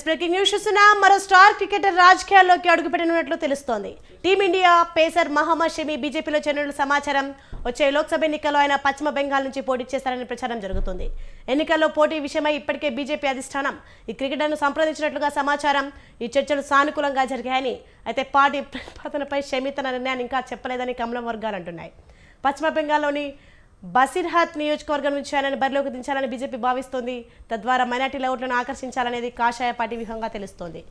Breaking news చూస్తున్నా మరో star cricketer రాజకీయాల్లోకి అడుగుపెట్టనున్నట్లు తెలుస్తోంది. టీమిండియా పేసర్ మహమ్మద్ షమి బీజేపీలో చేరినట్లు సమాచారం. వచ్చే లోక్సభ ఎన్నికల్లో ఆయన పశ్చిమ బెంగాల్ నుంచి పోటీ చేస్తారని ప్రచారం జరుగుతుంది. ఎన్నికల్లో పోటీ విషయమై ఇప్పటికే బీజేపీ అధిష్టానం ఈ క్రికెటర్ను సంప్రదించినట్లుగా సమాచారం. ఈ చర్చలు సానుకూలంగా జరిగాయని, అయితే పార్టీ ప్రతిపాదనపై షమి తన నిర్ణయాన్ని ఇంకా చెప్పలేదని కమలం వర్గాలు అంటున్నాయి. పశ్చిమ బెంగాల్లోని బసిర్హాత్ నియోజకవర్గం నుంచి ఆయనను బరిలోకి దించాలని బీజేపీ భావిస్తోంది. తద్వారా మైనార్టీ ఓట్లను ఆకర్షించాలనేది కాషాయ పార్టీ వ్యూహంగా తెలుస్తోంది.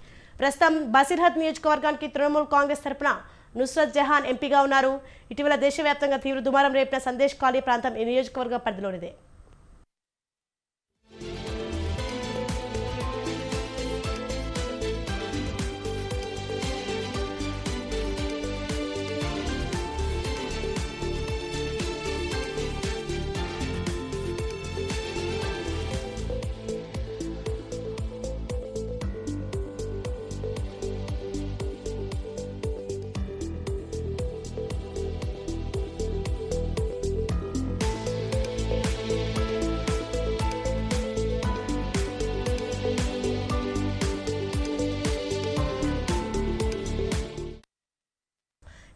ప్రస్తుతం బసిర్హాత్ నియోజకవర్గానికి తృణమూల్ కాంగ్రెస్ తరపున నుస్రత్ జహాన్ ఎంపీగా ఉన్నారు. ఇటీవల దేశవ్యాప్తంగా తీవ్ర దుమారం రేపిన సందేశ్ ఖాళీ ప్రాంతం ఈ నియోజకవర్గ పరిధిలోనిదే.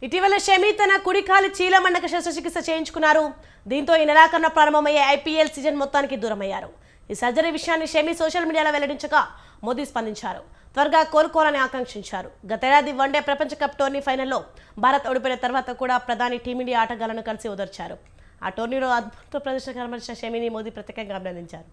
ఇటీవల షమి తన కుడికాలి చీలమండక శస్త్రచికిత్స చేయించుకున్నారు. దీంతో ఈ నెలాఖరున ప్రారంభమయ్యే ఐపీఎల్ సీజన్ మొత్తానికి దూరమయ్యారు. ఈ సర్జరీ విషయాన్ని షమి సోషల్ మీడియాలో వెల్లడించగా మోదీ స్పందించారు. త్వరగా కోలుకోవాలని ఆకాంక్షించారు. గతేడాది వన్డే ప్రపంచ కప్ టోర్నీ ఫైనల్లో భారత్ ఓడిపోయిన తర్వాత కూడా ప్రధాని టీమిండియా ఆటగాళ్లను కలిసి ఓదార్చారు. ఆ టోర్నీలో అద్భుత ప్రదర్శన కనబరిచిన షమిని మోదీ ప్రత్యేకంగా అభినందించారు.